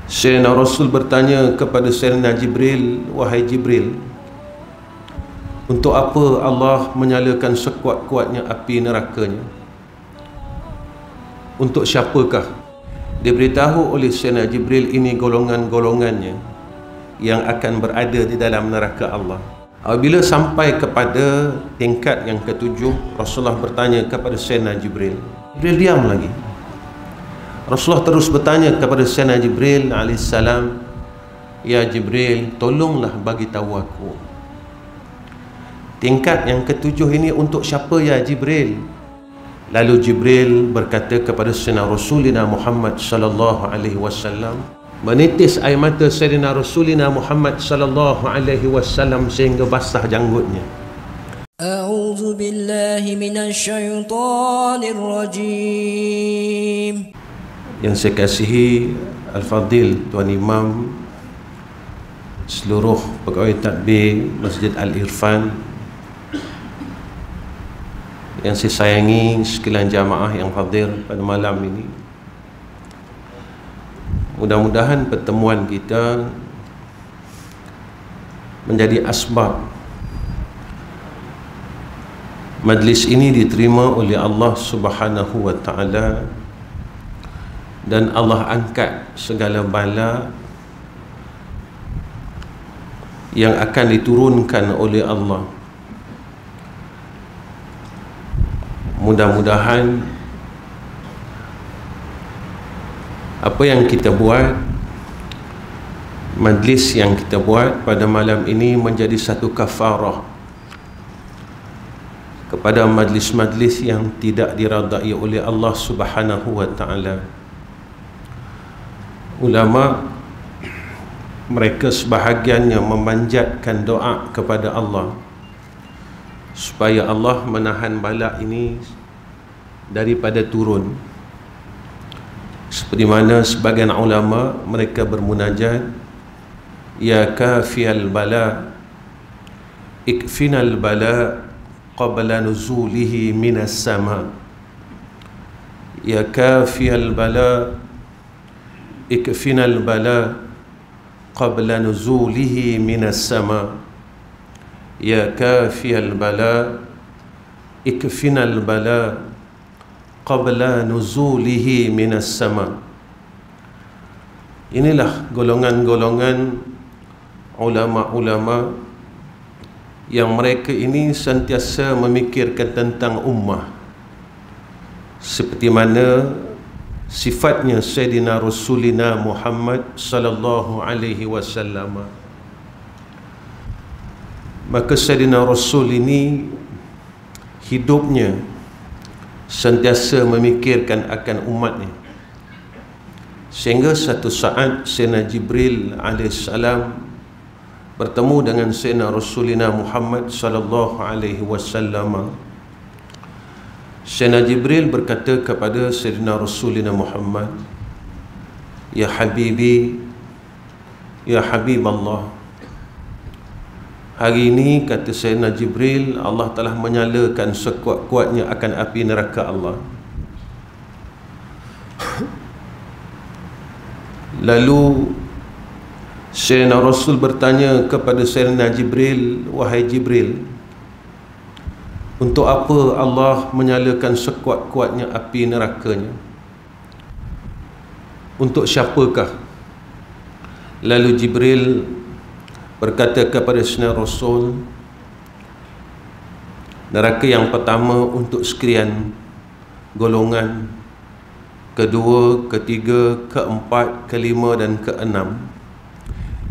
Sayyidina Rasul bertanya kepada Sayyidina Jibril, "Wahai Jibril, untuk apa Allah menyalakan sekuat-kuatnya api nerakanya? Untuk siapakah?" Diberitahu oleh Sayyidina Jibril, ini golongan-golongannya yang akan berada di dalam neraka Allah. Apabila sampai kepada tingkat yang ketujuh, Rasulullah bertanya kepada Sayyidina Jibril. Jibril diam lagi. Rasulullah terus bertanya kepada Sayyidina Jibril alaihissalam, "Ya Jibril, tolonglah bagi tahu aku, tingkat yang ketujuh ini untuk siapa ya Jibril?" Lalu Jibril berkata kepada Sayyidina Rasulina Muhammad sallallahu alaihi wasallam, menitis air mata Sayyidina Rasulina Muhammad sallallahu alaihi wasallam sehingga basah janggutnya. A'udzu billahi minasy syaithanir rajim. Yang saya kasihi Al-Fadil Tuan Imam, seluruh pegawai tadbir Masjid Al-Irfan, yang saya sayangi sekalian jamaah yang hadir pada malam ini, mudah-mudahan pertemuan kita menjadi asbab majlis ini diterima oleh Allah Subhanahu wa taala, dan Allah angkat segala bala yang akan diturunkan oleh Allah. Mudah-mudahan apa yang kita buat, majlis yang kita buat pada malam ini menjadi satu kafarah kepada majlis-majlis yang tidak diradai oleh Allah Subhanahu wa taala. Ulama mereka sebahagiannya memanjatkan doa kepada Allah supaya Allah menahan bala ini daripada turun. Seperti mana sebagian ulama mereka bermunajat, "Ya kafiyal bala, ikfinal bala qabla nuzulihi minas sama." Ya kafiyal bala, ikfinal bala qabla nuzulihi minas sama. Ya kafiyal bala, ikfinal bala qabla nuzulihi minas sama. Inilah golongan-golongan ulama-ulama yang mereka ini sentiasa memikirkan tentang ummah, seperti mana sifatnya Sayyidina Rasulina Muhammad sallallahu alaihi wasallam. Maka Sayyidina Rasul ini hidupnya sentiasa memikirkan akan umatnya, sehingga satu saat Sayyidina Jibril alaihissalam bertemu dengan Sayyidina Rasulina Muhammad sallallahu alaihi wasallam. Sayyidina Jibril berkata kepada Sayyidina Rasulina Muhammad, "Ya Habibi, ya Habib Allah, hari ini," kata Sayyidina Jibril, "Allah telah menyalakan sekuat-kuatnya akan api neraka Allah." Lalu Sayyidina Rasul bertanya kepada Sayyidina Jibril, "Wahai Jibril, untuk apa Allah menyalakan sekuat-kuatnya api nerakanya? Untuk siapakah?" Lalu Jibril berkata kepada Sayyidina Rasul, neraka yang pertama untuk sekian golongan, kedua, ketiga, keempat, kelima dan keenam.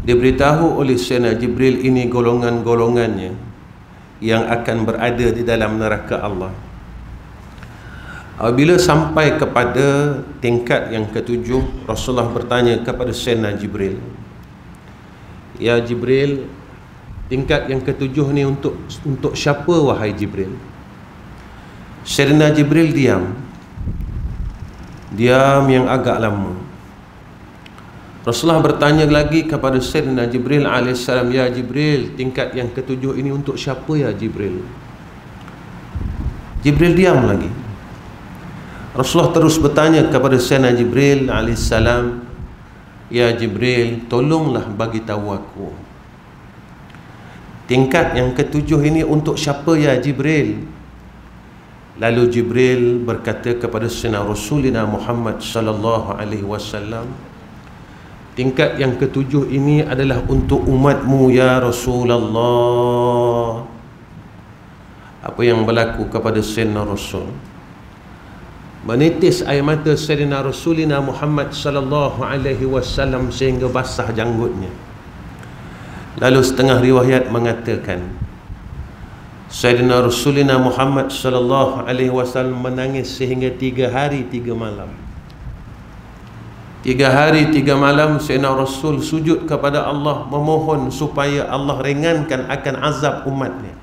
Diberitahu oleh Sayyidina Jibril, ini golongan-golongannya yang akan berada di dalam neraka Allah. Apabila sampai kepada tingkat yang ketujuh, Rasulullah bertanya kepada Sayyidina Jibril, "Ya Jibril, tingkat yang ketujuh ni untuk siapa wahai Jibril?" Sayyidina Jibril diam yang agak lama. Rasulullah bertanya lagi kepada Sayyidina Jibril alaihissalam, "Ya Jibril, tingkat yang ketujuh ini untuk siapa ya Jibril?" Jibril diam lagi. Rasulullah terus bertanya kepada Sayyidina Jibril alaihissalam, Ya Jibril, tolonglah bagi tahu aku. Tingkat yang ketujuh ini untuk siapa ya Jibril? Lalu Jibril berkata kepada Sayyidina Rasulina Muhammad sallallahu alaihi wasallam, tingkat yang ketujuh ini adalah untuk umatmu ya Rasulullah. Apa yang berlaku kepada Sayyidina Rasul? Menitis air mata Sayyidina Rasulina Muhammad sallallahu alaihi wasallam sehingga basah janggutnya. Lalu setengah riwayat mengatakan Sayyidina Rasulina Muhammad sallallahu alaihi wasallam menangis sehingga 3 hari 3 malam. 3 hari 3 malam Sayyidina Rasul sujud kepada Allah, memohon supaya Allah ringankan akan azab umatnya.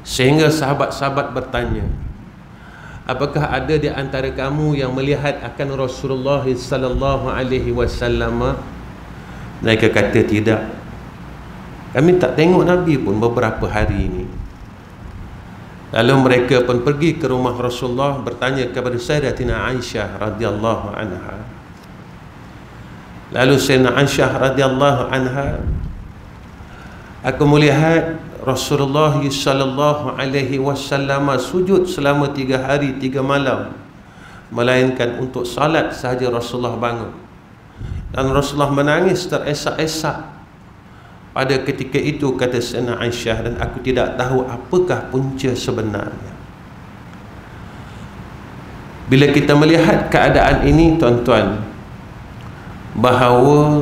Sehingga sahabat-sahabat bertanya, apakah ada di antara kamu yang melihat akan Rasulullah sallallahu alaihi wasallam? Mereka kata tidak. Kami tak tengok Nabi pun beberapa hari ini. Lalu mereka pun pergi ke rumah Rasulullah, bertanya kepada Sayyidatina Aisyah radhiyallahu anha. Lalu Sayyidatina Aisyah radhiyallahu anha, aku melihat Rasulullah sallallahu alaihi wasallam sujud selama 3 hari 3 malam, melainkan untuk salat sahaja Rasulullah bangun. Dan Rasulullah menangis teresak-esak pada ketika itu, kata Sayyidina Aisyah, dan aku tidak tahu apakah punca sebenarnya. Bila kita melihat keadaan ini tuan-tuan, bahawa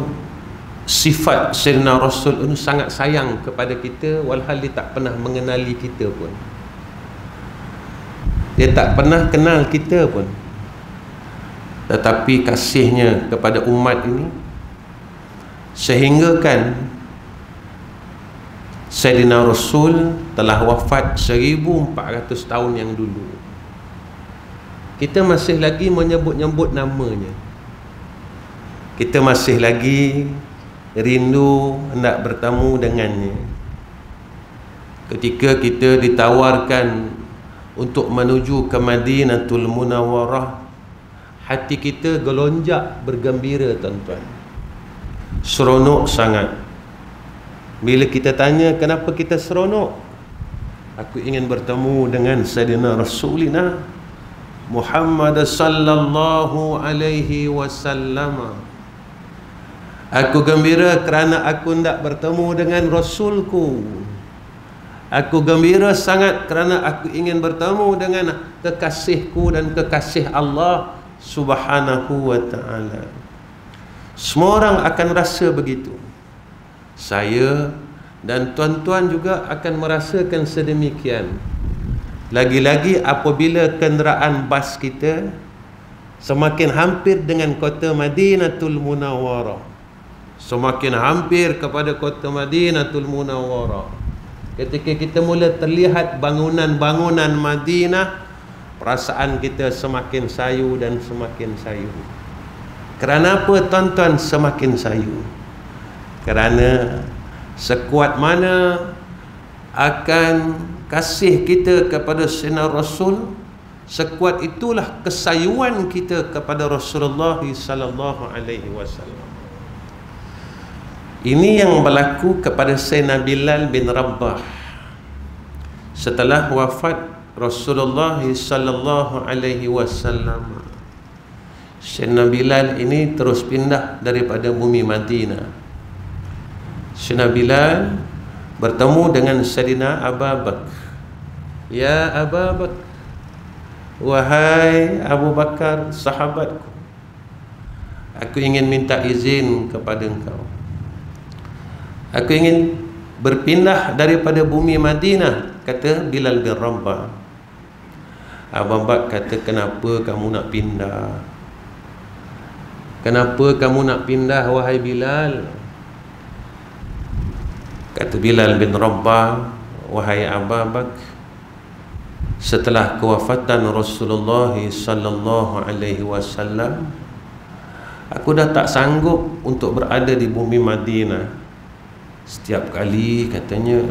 sifat Sayyidina Rasul itu sangat sayang kepada kita, walhal dia tak pernah mengenali kita pun. Dia tak pernah kenal kita pun, tetapi kasihnya kepada umat ini sehinggakan Sayyidina Rasul telah wafat 1400 tahun yang dulu. Kita masih lagi menyebut-nyebut namanya. Kita masih lagi rindu hendak bertemu dengannya. Ketika kita ditawarkan untuk menuju ke Madinatul Munawwarah, hati kita gelonjak bergembira tuan-tuan, seronok sangat. Bila kita tanya kenapa kita seronok, aku ingin bertemu dengan Sayyidina Rasulina Muhammad sallallahu alaihi wasallam. Aku gembira kerana aku hendak bertemu dengan Rasulku. Aku gembira sangat kerana aku ingin bertemu dengan kekasihku dan kekasih Allah Subhanahu wa ta'ala. Semua orang akan rasa begitu. Saya dan tuan-tuan juga akan merasakan sedemikian. Lagi-lagi apabila kenderaan bas kita semakin hampir dengan kota Madinatul Munawwarah, semakin hampir kepada kota Madinatul Munawwarah, ketika kita mula terlihat bangunan-bangunan Madinah, perasaan kita semakin sayu dan semakin sayu. Kerana apa tuan-tuan semakin sayu? Kerana sekuat mana akan kasih kita kepada Sayyidina Rasul, sekuat itulah kesayuan kita kepada Rasulullah sallallahu alaihi wasallam. Ini yang berlaku kepada Sayyidina Bilal bin Rabah setelah wafat Rasulullah sallallahu alaihi wasallam. Sayyidina Bilal ini terus pindah daripada bumi Madinah. Sayyidina Bilal bertemu dengan Sayyidina Abu Bakar. Ya Abu Bakar, wahai Abu Bakar sahabatku, aku ingin minta izin kepada engkau. Aku ingin berpindah daripada bumi Madinah, kata Bilal bin Rabah. Abu Bakar kata, kenapa kamu nak pindah? Kenapa kamu nak pindah wahai Bilal? Kata Bilal bin Rabah, wahai Abu Bakar, setelah kewafatan Rasulullah sallallahu alaihi wasallam, aku dah tak sanggup untuk berada di bumi Madinah. Setiap kali katanya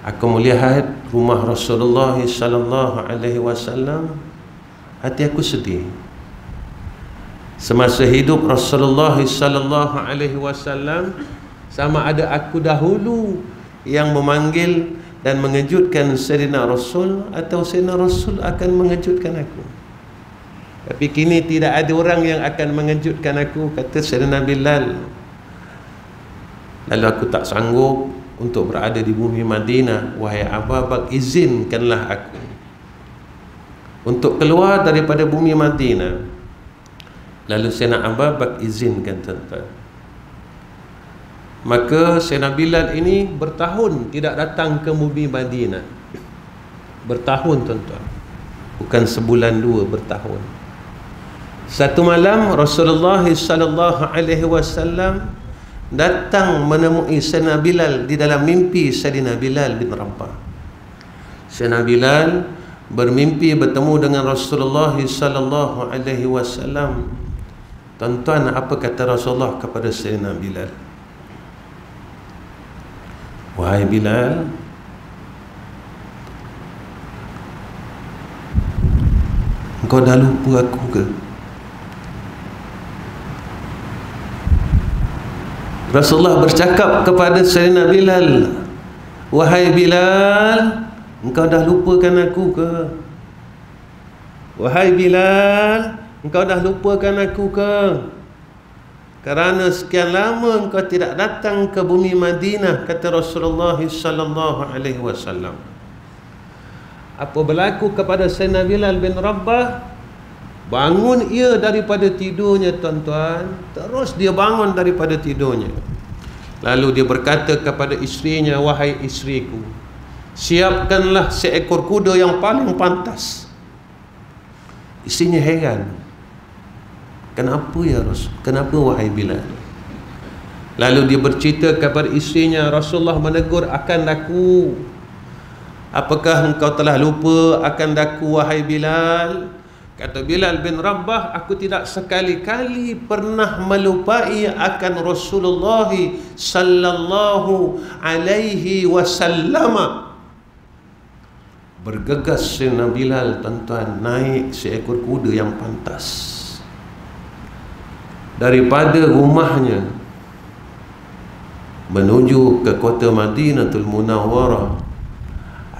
aku melihat rumah Rasulullah sallallahu alaihi wasallam, hati aku sedih. semasa hidup Rasulullah sallallahu alaihi wasallam, sama ada aku dahulu yang memanggil dan mengejutkan Sayyidina Rasul atau Sayyidina Rasul akan mengejutkan aku. Tapi kini tidak ada orang yang akan mengejutkan aku, kata Sayyidina Bilal. Lalu aku tak sanggup untuk berada di bumi Madinah. Wahai Abu Bakar, izinkanlah aku untuk keluar daripada bumi Madinah. Lalu Sayyidina Abu Bakar izinkan, tuan-tuan. Maka Sayyidina Bilal ini bertahun tidak datang ke bumi Madinah. Bertahun, tuan-tuan. Bukan sebulan dua, bertahun. Satu malam Rasulullah sallallahu alaihi wasallam datang menemui Sayyidina Bilal di dalam mimpi. Sayyidina Bilal bin Rabah, Sayyidina Bilal bermimpi bertemu dengan Rasulullah sallallahu alaihi wasallam. Tuan-tuan, apa kata Rasulullah kepada Sayyidina Bilal? Wahai Bilal, engkau dah lupa aku ke? Rasulullah bercakap kepada Sayyidina Bilal, wahai Bilal, engkau dah lupakan aku ke? Wahai Bilal, engkau dah lupakan aku ke? Kerana sekian lama engkau tidak datang ke bumi Madinah, kata Rasulullah sallallahu alaihi wasallam. Apa berlaku kepada Sayyidina Bilal bin Rabah? Bangun ia daripada tidurnya, tuan-tuan. Terus dia bangun daripada tidurnya. Lalu dia berkata kepada isterinya, wahai isteriku, siapkanlah seekor kuda yang paling pantas. Isterinya heran, kenapa ya Rasul? Kenapa wahai Bilal? Lalu dia bercerita kepada isterinya, Rasulullah menegur akan daku. Apakah engkau telah lupa akan daku, wahai Bilal? Kata Bilal bin Rabah, aku tidak sekali-kali pernah melupai akan Rasulullah sallallahu alaihi wasallam. Bergegas Sayyidina Bilal, tuan-tuan, naik seekor kuda yang pantas. Daripada rumahnya menuju ke kota Madinatul Munawwarah,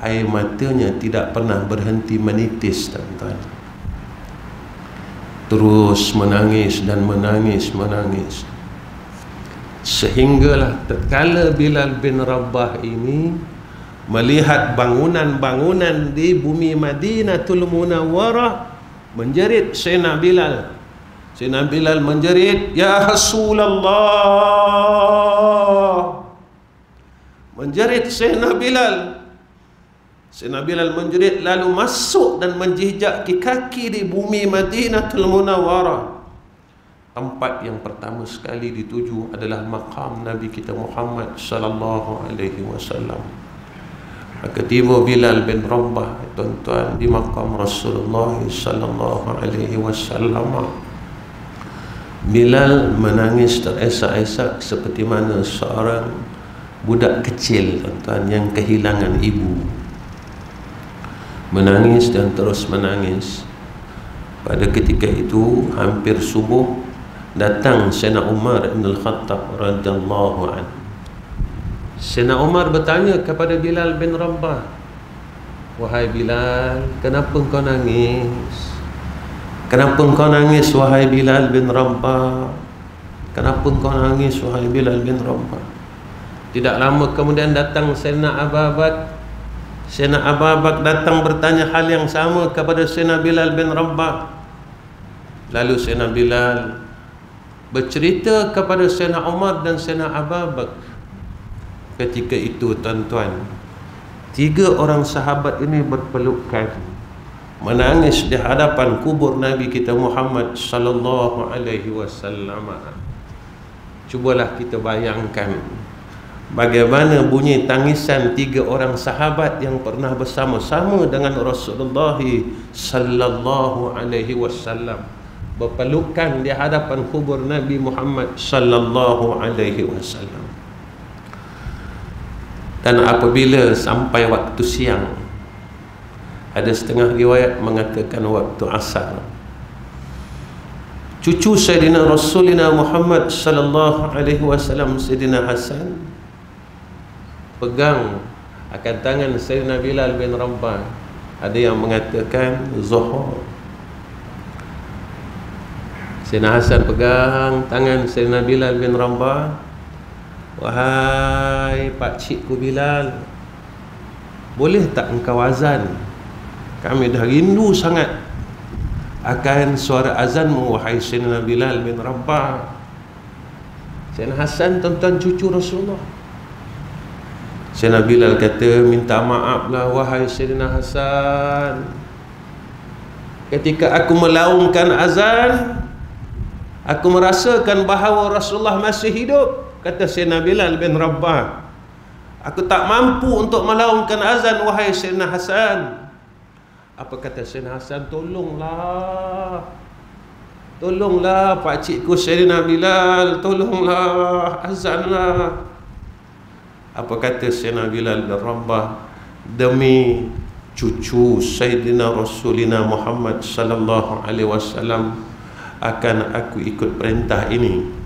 air matanya tidak pernah berhenti menitis, tuan-tuan. Terus menangis dan menangis, sehinggalah tatkala Bilal bin Rabah ini melihat bangunan-bangunan di bumi Madinatul Munawwarah, menjerit Sayyidina Bilal. Sayyidina Bilal menjerit, ya Rasulullah. Menjerit Sayyidina Bilal. Sayyidina Bilal menjerit, lalu masuk dan menjejaki kaki di bumi Madinatul Munawwarah. Tempat yang pertama sekali dituju adalah maqam Nabi kita Muhammad sallallahu alaihi wasallam. Maka tiba Bilal bin Rabah, tuan-tuan, di maqam Rasulullah sallallahu alaihi wasallam. Bilal menangis teresak-esak seperti mana seorang budak kecil, tuan-tuan, yang kehilangan ibu. Menangis dan terus menangis. Pada ketika itu hampir subuh, datang Sayyidina Umar bin Al-Khattab radhiyallahu anhu. Sayyidina Umar bertanya kepada Bilal bin Rabah, wahai Bilal, kenapa engkau nangis? Kenapa engkau nangis, wahai Bilal bin Rabah? Kenapa engkau nangis, wahai Bilal bin Rabah? Tidak lama kemudian datang Sayyidina Abu Bakar. Sayyidina Abu Bakar datang bertanya hal yang sama kepada Sayyidina Bilal bin Rabah. Lalu Sayyidina Bilal bercerita kepada Sayyidina Umar dan Sayyidina Abu Bakar. Ketika itu, tuan-tuan, tiga orang sahabat ini berpelukan, menangis di hadapan kubur Nabi kita Muhammad sallallahu alaihi wasallam. Cubalah kita bayangkan bagaimana bunyi tangisan tiga orang sahabat yang pernah bersama-sama dengan Rasulullah sallallahu alaihi wasallam, berpelukan di hadapan kubur Nabi Muhammad sallallahu alaihi wasallam. Dan apabila sampai waktu siang, ada setengah riwayat mengatakan waktu asar, cucu Sayyidina Rasulina Muhammad sallallahu alaihi wasallam, Sayyidina Hasan, pegang akan tangan Sayyidina Bilal bin Rabah. Ada yang mengatakan Zuhur. Sayyidina Hasan pegang tangan Sayyidina Bilal bin Rabah. Wahai pakcikku Bilal, boleh tak engkau azan? Kami dah rindu sangat akan suara azanmu, wahai Sayyidina Bilal bin Rabah. Sayyidina Hasan tuan-tuan cucu Rasulullah. Sayyidina Bilal kata, minta maaflah wahai Sayyidina Hasan, ketika aku melaungkan azan, aku merasakan bahawa Rasulullah masih hidup. Kata Sayyidina Bilal bin Rabah, aku tak mampu untuk melaungkan azan wahai Sayyidina Hasan. Apa kata Sayyidina Hasan? Tolonglah pakcikku Sayyidina Bilal, tolonglah azanlah. Apa kata Sayyidina Bilal bin Rabah? Demi cucu Sayyidina Rasulina Muhammad sallallahu alaihi wasallam, akan aku ikut perintah ini.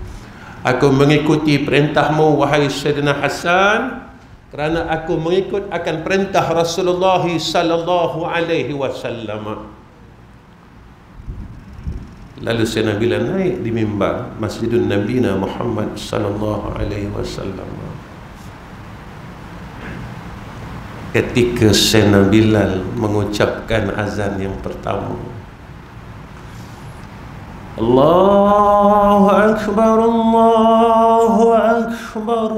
Aku mengikuti perintahmu wahai Sayyidina Hasan, kerana aku mengikut akan perintah Rasulullah sallallahu alaihi wasallam. Lalu Sayyidina Bilal naik di mimbar Masjidun Nabina Muhammad sallallahu alaihi wasallam. Ketika Sayyidina Bilal mengucapkan azan yang pertama, Allahu Akbar, Allahu Akbar,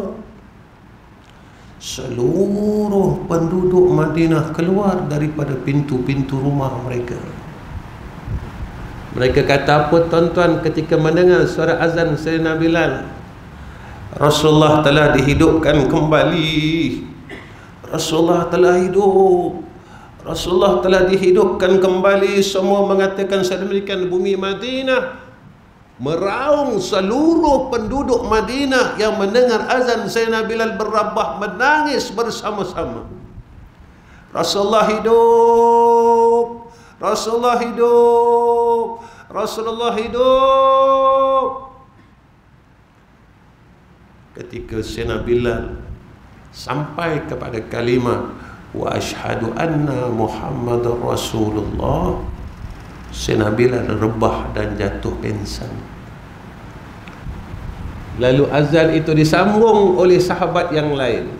seluruh penduduk Madinah keluar daripada pintu-pintu rumah mereka. Mereka kata apa tuan-tuan ketika mendengar suara azan Sayyidina Bilal? Rasulullah telah dihidupkan kembali. Rasulullah telah hidup. Rasulullah telah dihidupkan kembali. Semua mengatakan sedemikian. Bumi Madinah meraung, seluruh penduduk Madinah yang mendengar azan Sayyidina Bilal bin Rabah menangis bersama-sama. Rasulullah hidup, Rasulullah hidup, Rasulullah hidup. Ketika Sayyidina Bilal sampai kepada kalimah wa asyhadu anna Muhammadar Rasulullah, Sayyidina Bilal rebah dan jatuh pingsan. Lalu azan itu disambung oleh sahabat yang lain.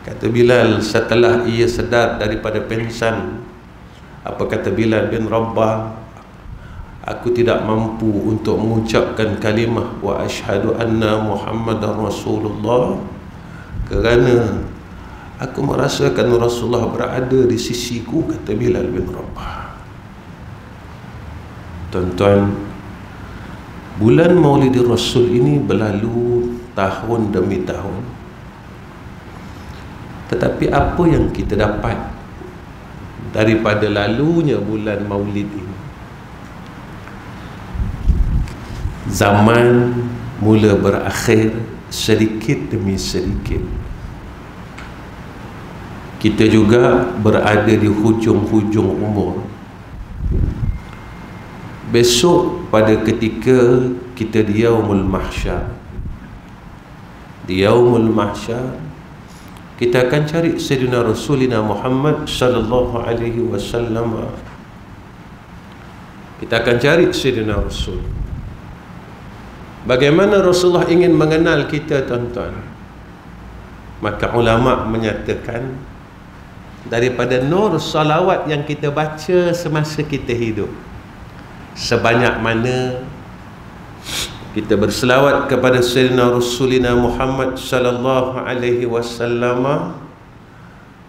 Kata Bilal setelah ia sedar daripada pingsan, apa kata Bilal bin Rabah? Aku tidak mampu untuk mengucapkan kalimah wa asyhadu anna Muhammadar Rasulullah, kerana aku merasakan Rasulullah berada di sisiku, kata Bilal bin Rabah. Tuan-tuan, bulan Maulidir Rasul ini berlalu tahun demi tahun. Tetapi apa yang kita dapat daripada lalunya bulan Maulid ini? Zaman mula berakhir sedikit demi sedikit. Kita juga berada di hujung-hujung umur. Besok pada ketika kita di Yaumul Mahsyar, di Yaumul Mahsyar kita akan cari Sayyidina Rasulina Muhammad sallallahu alaihi wasallam. Kita akan cari Sayyidina Rasul. Bagaimana Rasulullah ingin mengenal kita, tuan-tuan? Maka ulama menyatakan daripada nur salawat yang kita baca semasa kita hidup, sebanyak mana kita berselawat kepada Sayyidina Rasulina Muhammad sallallahu alaihi wasallam,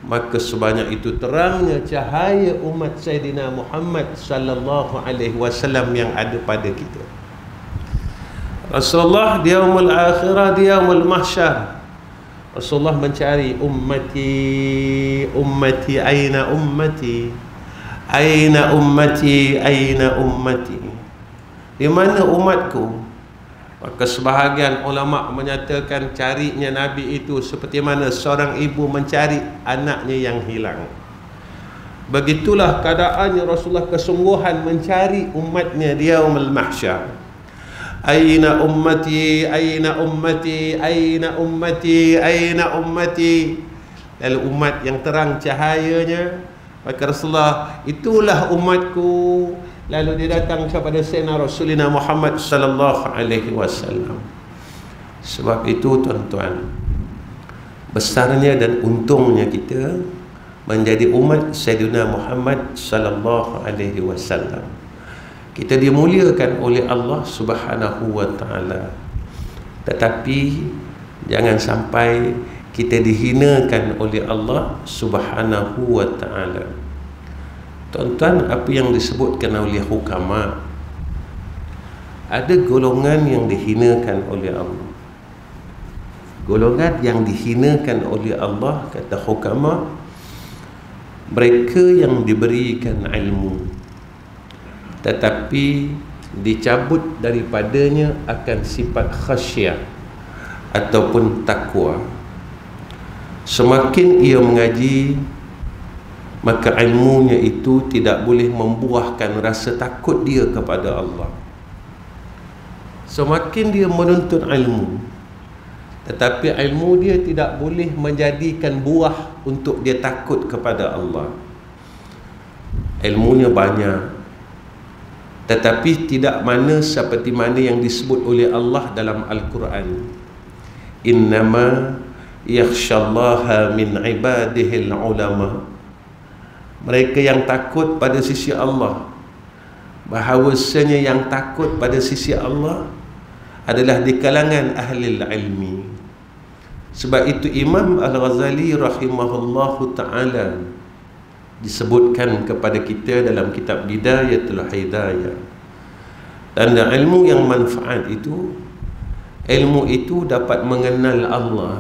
maka sebanyak itu terangnya cahaya umat Sayyidina Muhammad sallallahu alaihi wasallam yang ada pada kita. Rasulullah di yaumul akhirah, di yaumul mahsyar, Rasulullah mencari ummati, ummati, aina ummati, aina ummati, aina ummati, di mana umatku? Maka sebahagian ulama menyatakan carinya Nabi itu seperti mana seorang ibu mencari anaknya yang hilang. Begitulah keadaannya Rasulullah kesungguhan mencari umatnya di yaumul mahsyar. Aina ummati, aina ummati, aina ummati, aina ummati. Lalu umat yang terang cahayanya, maka Rasulullah, itulah umatku. Lalu dia datang kepada Sayyidina Rasulina Muhammad sallallahu alaihi wasallam. Sebab itu tuan-tuan, besarnya dan untungnya kita menjadi umat Sayyidina Muhammad sallallahu alaihi wasallam. Kita dimuliakan oleh Allah Subhanahu wa taala. Tetapi jangan sampai kita dihinakan oleh Allah Subhanahu wa taala. Tuan-tuan, apa yang disebutkan oleh hukama, ada golongan yang dihinakan oleh Allah. Golongan yang dihinakan oleh Allah, kata hukama, mereka yang diberikan ilmu tetapi dicabut daripadanya akan sifat khasyah ataupun takwa. Semakin ia mengaji, maka ilmunya itu tidak boleh membuahkan rasa takut dia kepada Allah. Semakin dia menuntut ilmu, tetapi ilmu dia tidak boleh menjadikan buah untuk dia takut kepada Allah. Ilmunya banyak, tetapi tidak mana seperti mana yang disebut oleh Allah dalam Al-Quran. Innama yakhshallaha min ibadihil ulama. Mereka yang takut pada sisi Allah, bahawasanya yang takut pada sisi Allah adalah di kalangan ahli ilmi. Sebab itu Imam Al-Ghazali rahimahullahu ta'ala disebutkan kepada kita dalam kitab Bidayatul Hidayah, tanda ilmu yang manfaat itu, ilmu itu dapat mengenal Allah.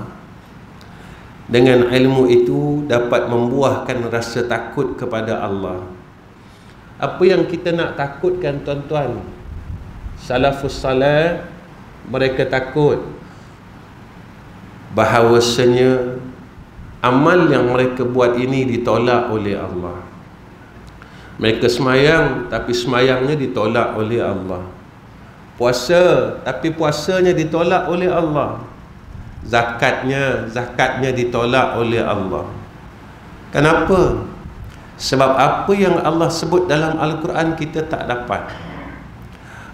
Dengan ilmu itu dapat membuahkan rasa takut kepada Allah. Apa yang kita nak takutkan tuan-tuan? Salafus salih, mereka takut bahawasanya amal yang mereka buat ini ditolak oleh Allah. Mereka semayang, tapi semayangnya ditolak oleh Allah. Puasa, tapi puasanya ditolak oleh Allah. Zakatnya ditolak oleh Allah. Kenapa? Sebab apa yang Allah sebut dalam Al-Quran kita tak dapat.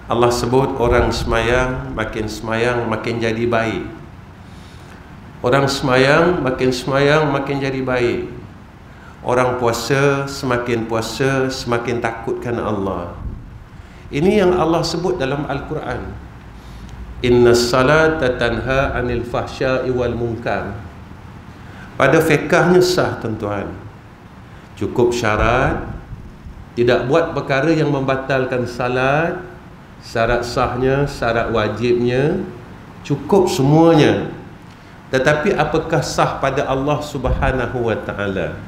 Allah sebut orang semayang makin jadi baik. Orang semayang makin jadi baik. Orang puasa semakin takutkan Allah. Ini yang Allah sebut dalam Al-Quran. Innas salata tanha anil fahsya'i wal munkar. Pada fiqahnya sah tuan-tuan. Cukup syarat, tidak buat perkara yang membatalkan salat, syarat sahnya, syarat wajibnya, cukup semuanya. Tetapi apakah sah pada Allah Subhanahu wa ta'ala?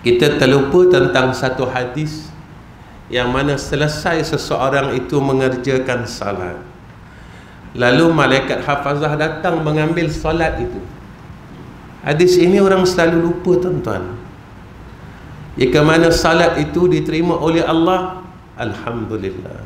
Kita terlupa tentang satu hadis yang mana selesai seseorang itu mengerjakan salat, lalu malaikat hafazah datang mengambil salat itu. Hadis ini orang selalu lupa tuan-tuan. Jika mana salat itu diterima oleh Allah, alhamdulillah.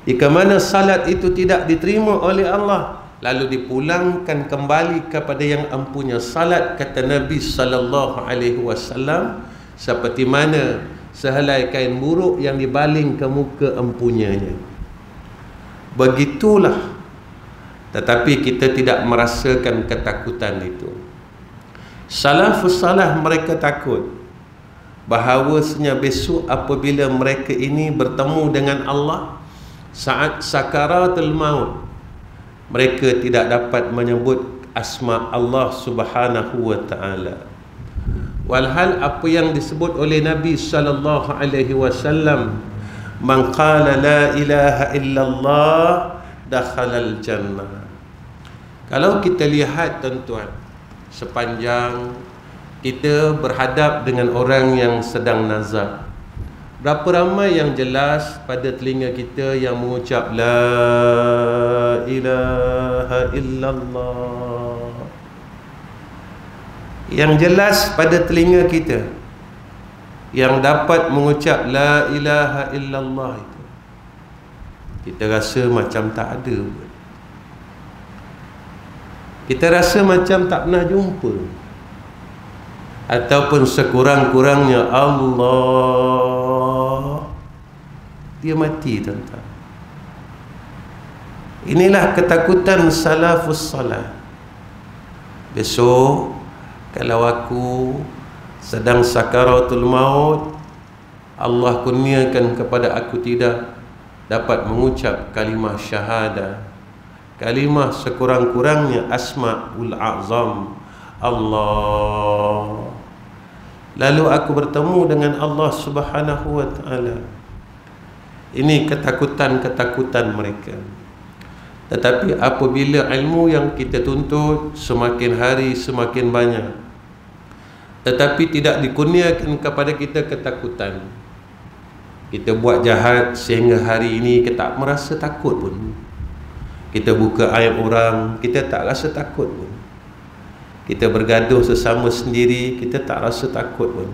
Jika mana salat itu tidak diterima oleh Allah, lalu dipulangkan kembali kepada yang empunya salat, kata Nabi sallallahu alaihi wasallam, seperti mana sehelai kain buruk yang dibaling ke muka empunyanya. Begitulah. Tetapi kita tidak merasakan ketakutan itu. Salafus salah mereka takut bahawasanya besok apabila mereka ini bertemu dengan Allah saat sakaratul maut, mereka tidak dapat menyebut asma Allah Subhanahu wa ta'ala. Walhal apa yang disebut oleh Nabi sallallahu alaihi wasallam, man qala la ilaha illallah dakhalal jannah. Kalau kita lihat tuan-tuan, sepanjang kita berhadap dengan orang yang sedang nazar, berapa ramai yang jelas pada telinga kita yang mengucap la ilaha illallah, yang jelas pada telinga kita. yang dapat mengucap la ilaha illallah itu, kita rasa macam tak ada. Kita rasa macam tak pernah jumpa. Ataupun sekurang-kurangnya Allah, dia mati, tuan-tuan. Inilah ketakutan salafus salah. Besok kalau aku sedang sakaratul maut, Allah kurniakan kepada aku tidak dapat mengucap kalimah syahadah, kalimah sekurang-kurangnya asma'ul a'zam Allah, lalu aku bertemu dengan Allah Subhanahu wa ta'ala. Ini ketakutan-ketakutan mereka. Tetapi apabila ilmu yang kita tuntut semakin hari semakin banyak, tetapi tidak dikurniakan kepada kita ketakutan, kita buat jahat sehingga hari ini kita tak merasa takut pun. Kita buka aib orang, kita tak rasa takut pun. Kita bergaduh sesama sendiri, kita tak rasa takut pun.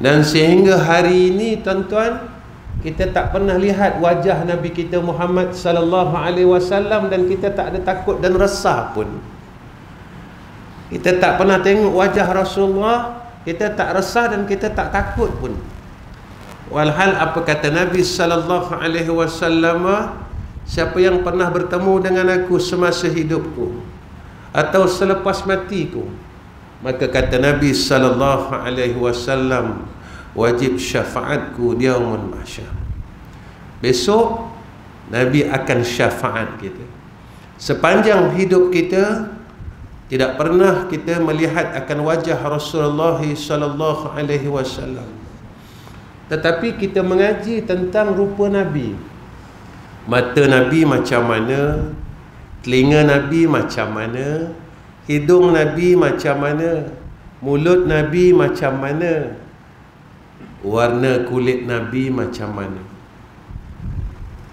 Dan sehingga hari ini, tuan-tuan, kita tak pernah lihat wajah Nabi kita Muhammad sallallahu alaihi wasallam dan kita tak ada takut dan resah pun. Kita tak pernah tengok wajah Rasulullah, kita tak resah dan kita tak takut pun. Walhal apa kata Nabi sallallahu alaihi wasallam, siapa yang pernah bertemu dengan aku semasa hidupku atau selepas matiku, maka kata Nabi sallallahu alaihi wasallam, wajib syafaatku di yaumul mahsyar. Besok Nabi akan syafaat kita. Sepanjang hidup kita tidak pernah kita melihat akan wajah Rasulullah sallallahu alaihi wasallam. Tetapi kita mengaji tentang rupa Nabi. Mata Nabi macam mana, telinga Nabi macam mana, hidung Nabi macam mana, mulut Nabi macam mana, warna kulit Nabi macam mana.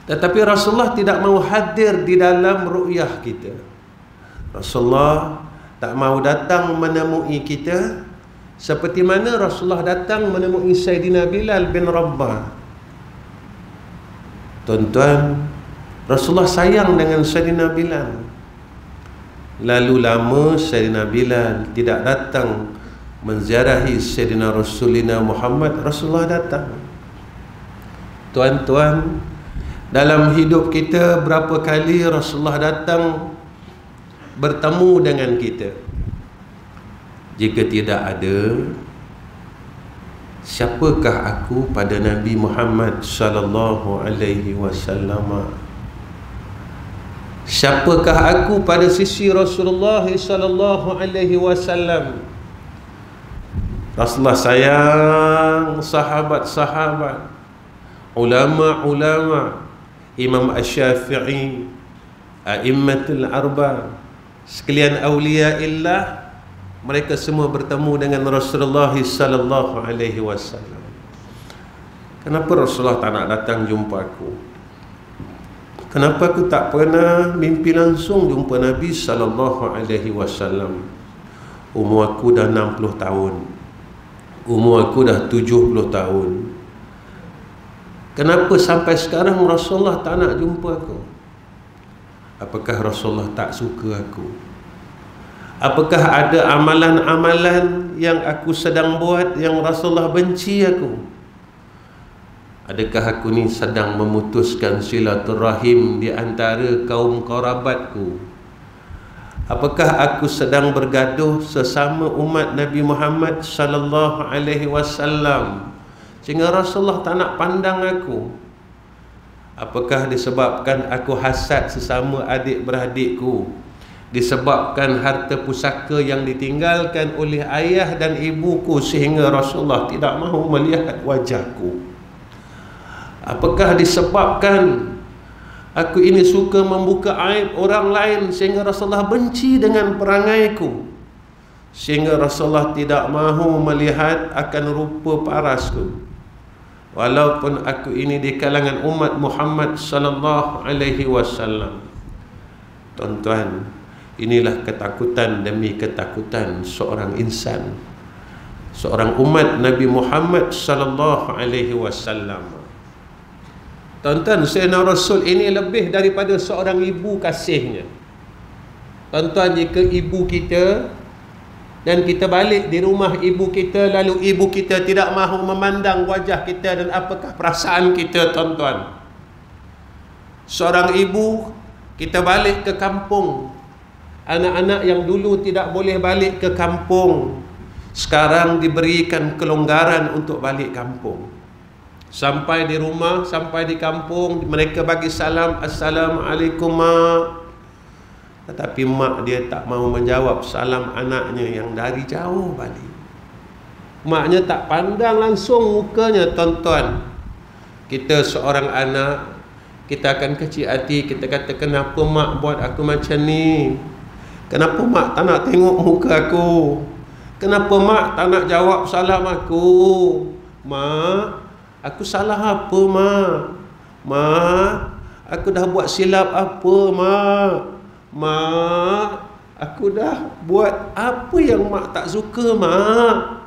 Tetapi Rasulullah tidak mahu hadir di dalam ru'yah kita. Rasulullah tak mahu datang menemui kita seperti mana Rasulullah datang menemui Sayyidina Bilal bin Rabah. Tuan-tuan, Rasulullah sayang dengan Sayyidina Bilal. Lalu lama Sayyidina Bilal tidak datang menziarahi Sayyidina Rasulina Muhammad, Rasulullah datang. Tuan-tuan, dalam hidup kita berapa kali Rasulullah datang bertemu dengan kita? Jika tidak ada, siapakah aku pada Nabi Muhammad sallallahu alaihi wasallam? Siapakah aku pada sisi Rasulullah sallallahu alaihi wasallam? Rasulullah sayang sahabat-sahabat, ulama-ulama, Imam Asy-Syafi'i, A'immatul Arba, sekalian awliya illah, mereka semua bertemu dengan Rasulullah sallallahu alaihi wasallam. Kenapa Rasulullah tak nak datang jumpa aku? Kenapa aku tak pernah mimpi langsung jumpa Nabi sallallahu alaihi wasallam? Umur aku dah 60 tahun. Umur aku dah 70 tahun. Kenapa sampai sekarang Rasulullah tak nak jumpa aku? Apakah Rasulullah tak suka aku? Apakah ada amalan-amalan yang aku sedang buat yang Rasulullah benci aku? Adakah aku ni sedang memutuskan silaturahim di antara kaum kerabatku? Apakah aku sedang bergaduh sesama umat Nabi Muhammad sallallahu alaihi wasallam sehingga Rasulullah tak nak pandang aku? Apakah disebabkan aku hasad sesama adik-beradikku? Disebabkan harta pusaka yang ditinggalkan oleh ayah dan ibuku sehingga Rasulullah tidak mahu melihat wajahku? Apakah disebabkan aku ini suka membuka aib orang lain sehingga Rasulullah benci dengan perangaiku, sehingga Rasulullah tidak mahu melihat akan rupa parasku, walaupun aku ini di kalangan umat Muhammad sallallahu alaihi wasallam? Tuan-tuan, inilah ketakutan demi ketakutan seorang insan. seorang umat Nabi Muhammad sallallahu alaihi wasallam. Tuan-tuan, Sayyidina Rasul ini lebih daripada seorang ibu kasihnya. Tuan-tuan, jika ibu kita dan kita balik di rumah ibu kita, lalu ibu kita tidak mahu memandang wajah kita dan apakah perasaan kita, tuan-tuan. Seorang ibu, kita balik ke kampung. Anak-anak yang dulu tidak boleh balik ke kampung, sekarang diberikan kelonggaran untuk balik kampung. Sampai di rumah, sampai di kampung, mereka bagi salam, Assalamualaikum mak. Tetapi mak dia tak mau menjawab salam anaknya yang dari jauh balik. Maknya tak pandang langsung mukanya, tuan-tuan. Kita seorang anak, kita akan kecil hati, kita kata, kenapa mak buat aku macam ni? Kenapa mak tak nak tengok muka aku? Kenapa mak tak nak jawab salam aku? Mak, aku salah apa mak? Mak, aku dah buat silap apa mak? Mak, aku dah buat apa yang mak tak suka mak?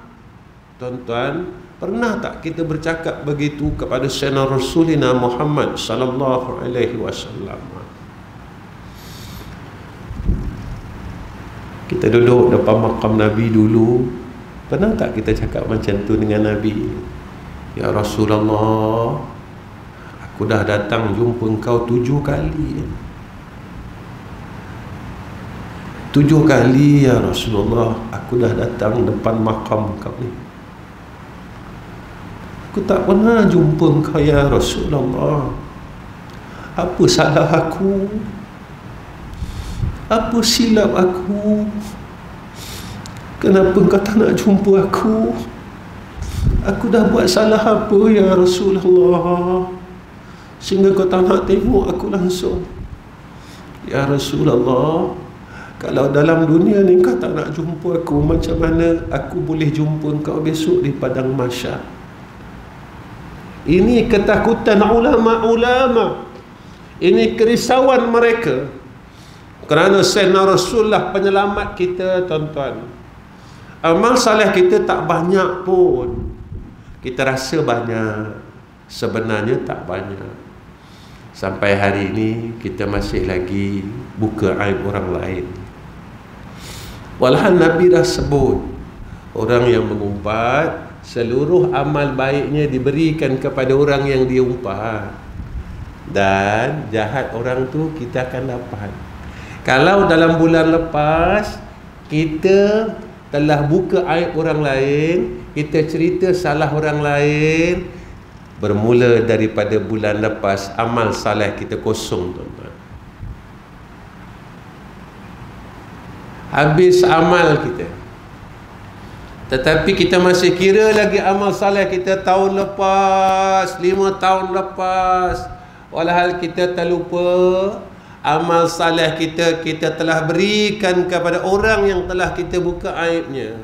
Tuan-tuan, pernah tak kita bercakap begitu kepada Sayyidina Rasulina Muhammad sallallahu alaihi wasallam? Kita duduk depan makam Nabi dulu, pernah tak kita cakap macam tu dengan Nabi? Ya Rasulullah, aku dah datang jumpa engkau 7 kali. 7 kali ya Rasulullah, aku dah datang depan makam kau ni. Aku tak pernah jumpa engkau ya Rasulullah. Apa salah aku? Apa silap aku? Kenapa engkau tak nak jumpa aku? Aku dah buat salah apa ya Rasulullah, sehingga kau tak nak tengok aku langsung? Ya Rasulullah, kalau dalam dunia ni kau tak nak jumpa aku, macam mana aku boleh jumpa engkau besok di padang mahsyar? Ini ketakutan ulama-ulama, ini kerisauan mereka. Kerana Sayyidina Rasulullah penyelamat kita, tuan-tuan. Amal saleh kita tak banyak pun. Kita rasa banyak, sebenarnya tak banyak. Sampai hari ini kita masih lagi buka aib orang lain. Walhal Nabi dah sebut, orang yang mengumpat, seluruh amal baiknya diberikan kepada orang yang dia umpat, dan jahat orang tu kita akan dapat. Kalau dalam bulan lepas kita telah buka aib orang lain, kita cerita salah orang lain, bermula daripada bulan lepas amal saleh kita kosong, tuan-tuan. Habis amal kita. Tetapi kita masih kira lagi amal saleh kita tahun lepas, 5 tahun lepas. Walhal kita terlupa amal saleh kita telah berikan kepada orang yang telah kita buka aibnya.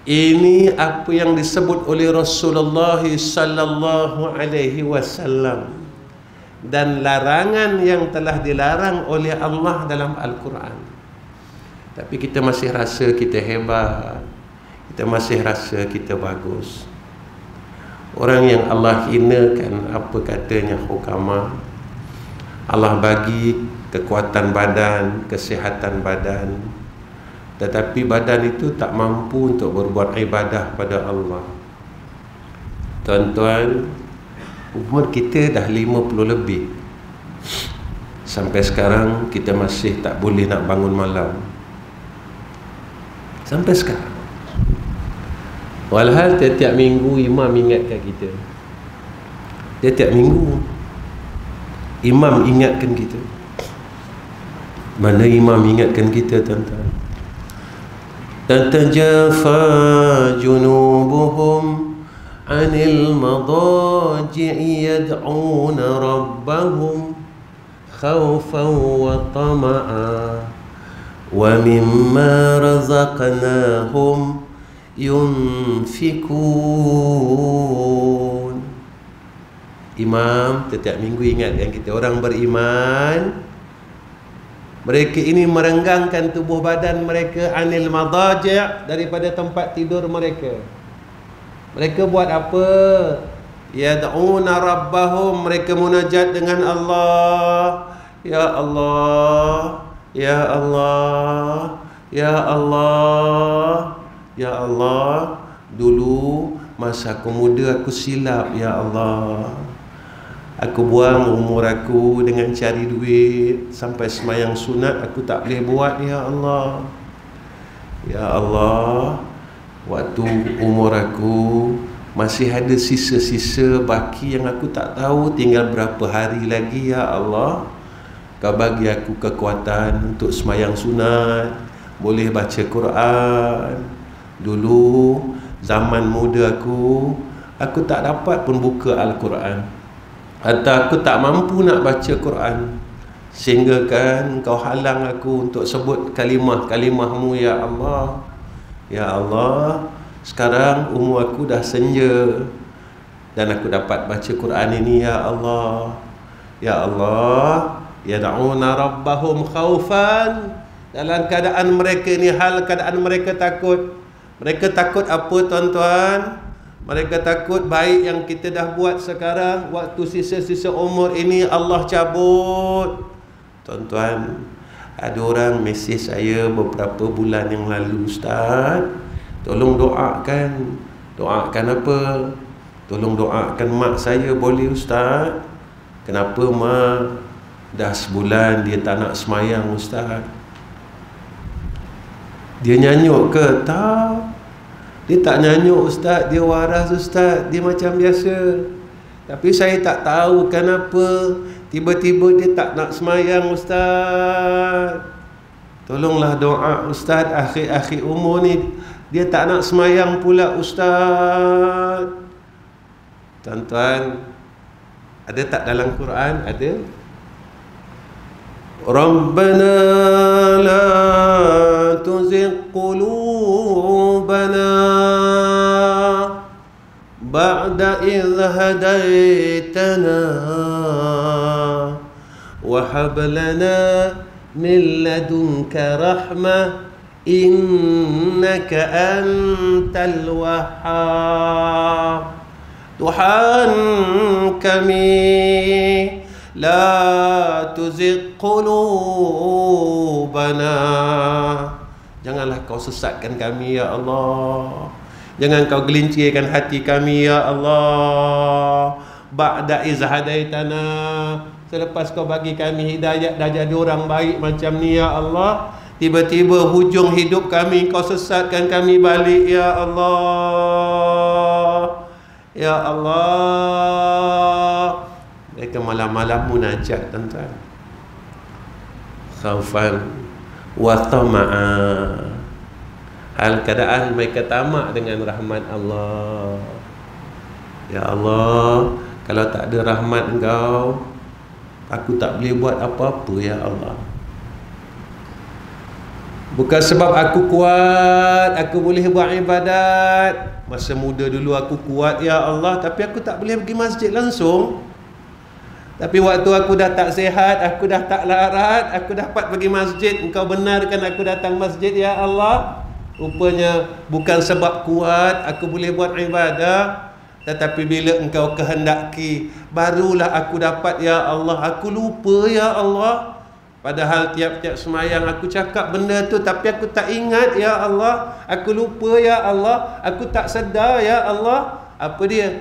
Ini apa yang disebut oleh Rasulullah sallallahu alaihi wasallam, dan larangan yang telah dilarang oleh Allah dalam Al-Quran. Tapi kita masih rasa kita hebat, kita masih rasa kita bagus. Orang yang Allah hinakan, apa katanya hukama, Allah bagi kekuatan badan, kesihatan badan, tetapi badan itu tak mampu untuk berbuat ibadah pada Allah. Tuan-tuan, umur kita dah 50 lebih, sampai sekarang kita masih tak boleh nak bangun malam. Sampai sekarang. Walhal tiap-tiap minggu imam ingatkan kita. Tiap-tiap minggu imam ingatkan kita. Mana imam ingatkan kita, tuan-tuan? Tatajafa junubuhum anil madaji'i yad'una rabbahum khawfan wa tama'a wa mimma razaqnahum yunfikun. Imam setiap minggu ingatkan kita, orang beriman Mereka ini merenggangkan tubuh badan mereka anil madaji' daripada tempat tidur mereka. Mereka buat apa? Yad'una rabbahum, mereka munajat dengan Allah. Ya Allah, ya Allah, ya Allah, ya Allah. Dulu masa aku muda aku silap ya Allah. Aku buang umur aku dengan cari duit, sampai semayang sunat aku tak boleh buat ya Allah. Ya Allah, waktu umur aku masih ada sisa-sisa baki yang aku tak tahu tinggal berapa hari lagi ya Allah. Kau bagi aku kekuatan untuk semayang sunat, boleh baca Quran. Dulu zaman muda aku tak dapat pun buka Al-Quran, atau aku tak mampu nak baca Quran, sehingga kan kau halang aku untuk sebut kalimah-kalimahmu ya Allah. Ya Allah, sekarang umur aku dah senja dan aku dapat baca Quran ini ya Allah. Ya Allah, yad'una rabbahum khaufan, dalam keadaan mereka ni, hal keadaan mereka takut. Mereka takut apa tuan-tuan? Mereka takut baik yang kita dah buat sekarang, waktu sisa-sisa umur ini Allah cabut. Tuan-tuan, ada orang mesej saya beberapa bulan yang lalu, Ustaz, tolong doakan. Doakan apa? Tolong doakan mak saya boleh Ustaz? Kenapa mak? Dah sebulan dia tak nak semayang Ustaz. Dia nyanyuk ke? Tak. Dia tak nyanyuk Ustaz, dia waras Ustaz, dia macam biasa. Tapi saya tak tahu kenapa tiba-tiba dia tak nak semayang Ustaz. Tolonglah doa Ustaz, akhir-akhir umur ni dia tak nak semayang pula Ustaz. Tuan-tuan, ada tak dalam Quran? Ada. Rabbana la tuzigh qulubana ba'da idh hadaitana wa hab lana min ladunka rahmah innaka antal wahhab. Tuhan kami, la tuzigh qulubana, janganlah kau sesatkan kami ya Allah. Jangan kau gelincirkan hati kami ya Allah. Ba'da iz hadaitana, selepas kau bagi kami hidayat dah jadi orang baik macam ni ya Allah, tiba-tiba hujung hidup kami kau sesatkan kami balik ya Allah. Ya Allah. Mereka malam-malam munajat tuan-tuan, khaufan wa tama'a, hal keadaan mereka tamak dengan rahmat Allah. Ya Allah, kalau tak ada rahmat Engkau, aku tak boleh buat apa-apa ya Allah. Bukan sebab aku kuat aku boleh buat ibadat. Masa muda dulu aku kuat ya Allah, tapi aku tak boleh pergi masjid langsung. Tapi waktu aku dah tak sihat, aku dah tak larat, aku dapat pergi masjid. Engkau benarkan aku datang masjid ya Allah. Rupanya bukan sebab kuat aku boleh buat ibadah, tetapi bila Engkau kehendaki, barulah aku dapat ya Allah. Aku lupa ya Allah. Padahal tiap-tiap semayang aku cakap benda tu, tapi aku tak ingat ya Allah. Aku lupa ya Allah. Aku tak sedar ya Allah. Apa dia?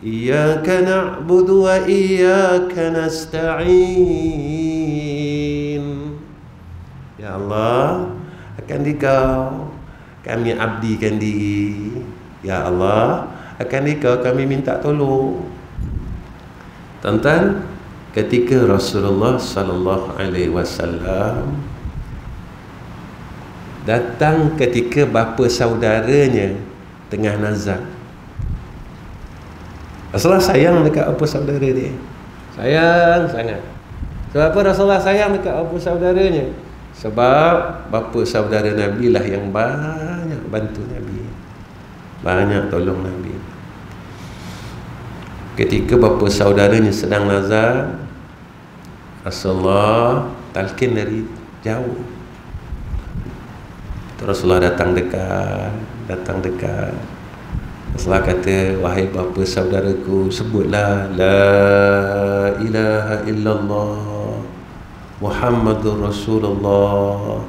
Iyyaka na'budu wa iyyaka nasta'in. Ya Allah, akan Dikau kami abdikan diri. Ya Allah, akan Dikau kami minta tolong. Tuan-tuan, ketika Rasulullah sallallahu alaihi wasallam datang ketika bapa saudaranya tengah nazak, Rasulullah sayang dekat bapa saudara dia. Sayang sangat. Sebab apa Rasulullah sayang dekat bapa saudaranya? Sebab bapa saudara Nabi lah yang banyak bantu Nabi, banyak tolong Nabi. Ketika bapa saudaranya sedang nazak, Rasulullah talqin dari jauh. Rasulullah datang dekat. Rasulullah kata, wahai bapa saudaraku, sebutlah la ilaha illallah Muhammadur Rasulullah.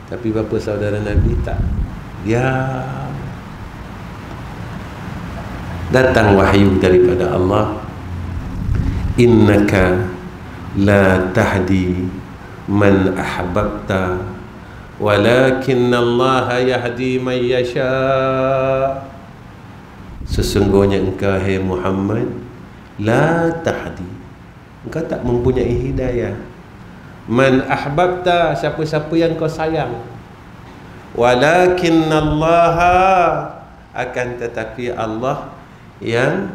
Tapi bapa saudara Nabi tak, dia datang wahyu daripada Allah, innaka la tahdi man ahbabta walakinna Allah yahdi man yasha. Sesungguhnya engkau, hai Muhammad, la tahdi, engkau tak mempunyai hidayah, man ahbabta, siapa-siapa yang kau sayang, walakinna Allah, akan tetapi Allah yang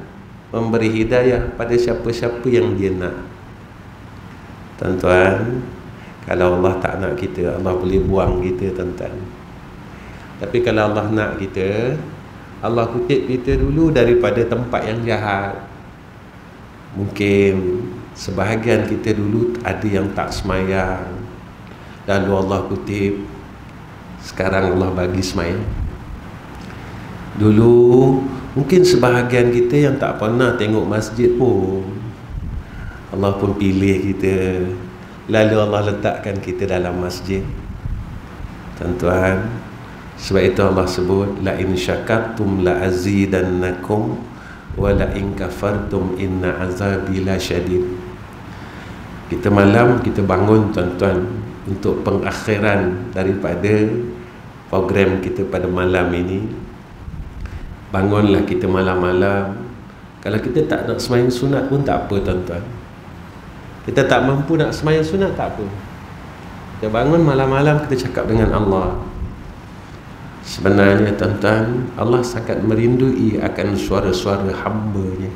memberi hidayah pada siapa-siapa yang dia nak. Tuan-tuan, kalau Allah tak nak kita, Allah boleh buang kita, tuan-tuan. Tapi kalau Allah nak kita, Allah kutip kita dulu daripada tempat yang jahat. Mungkin sebahagian kita dulu ada yang tak semayang, lalu Allah kutip, sekarang Allah bagi semayang. Dulu mungkin sebahagian kita yang tak pernah tengok masjid pun, Allah pun pilih kita, lalu Allah letakkan kita dalam masjid. Tuan-tuan, sebab itu Allah sebut, la in syakartum la azidannakum wa la in kafartum inna azabi la syadid. Kita malam kita bangun, tuan-tuan, untuk pengakhiran daripada program kita pada malam ini. Bangunlah kita malam-malam. Kalau kita tak nak sembahyang sunat pun tak apa, tuan-tuan. Kita tak mampu nak sembahyang sunat, tak apa. Kita bangun malam-malam, kita cakap dengan Allah. Sebenarnya, tuan-tuan, Allah sangat merindui akan suara-suara hamba-Nya.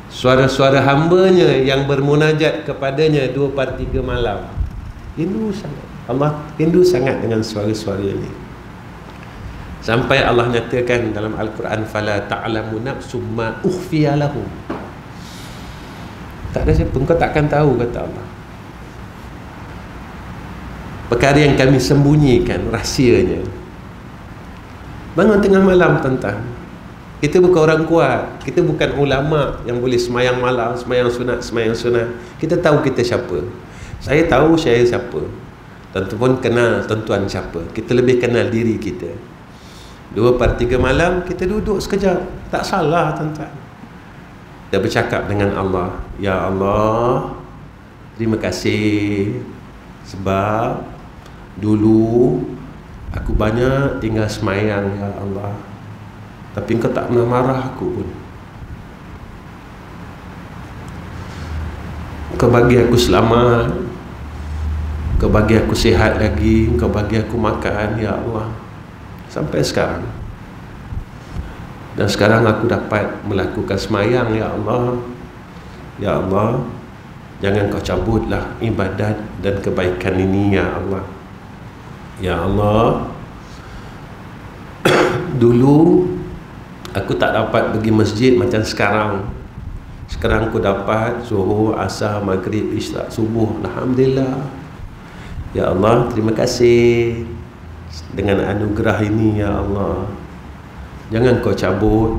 Suara-suara hamba-Nya yang bermunajat kepadanya 2/3 malam. Rindu sangat. Allah rindu sangat dengan suara-suara ini. Sampai Allah nyatakan dalam Al-Quran, fala ta'lamu nafsum ma ukhfiya lahum. Tak ada siapa, engkau takkan tahu, kata Allah, perkara yang kami sembunyikan, rahsianya. Bangun tengah malam, tuan-tuan. Kita bukan orang kuat, kita bukan ulama yang boleh semayang malam, semayang sunat. Kita tahu kita siapa. Saya tahu saya siapa. Tuan-tuan pun kenal tuan-tuan siapa. Kita lebih kenal diri kita. 2/3 malam kita duduk sekejap, tak salah, tuan-tuan. Kita bercakap dengan Allah, ya Allah, terima kasih sebab dulu aku banyak tinggal semayang, ya Allah, tapi engkau tak pernah marah aku pun. Engkau bagi aku selamat, engkau bagi aku sihat lagi, engkau bagi aku makan, ya Allah, sampai sekarang. Dan sekarang aku dapat melakukan semayang, ya Allah. Ya Allah, jangan kau cabutlah ibadat dan kebaikan ini, ya Allah. Ya Allah, dulu aku tak dapat pergi masjid macam sekarang. Sekarang aku dapat zuhur, asar, maghrib, isyak, subuh. Alhamdulillah. Ya Allah, terima kasih dengan anugerah ini, ya Allah. Jangan kau cabut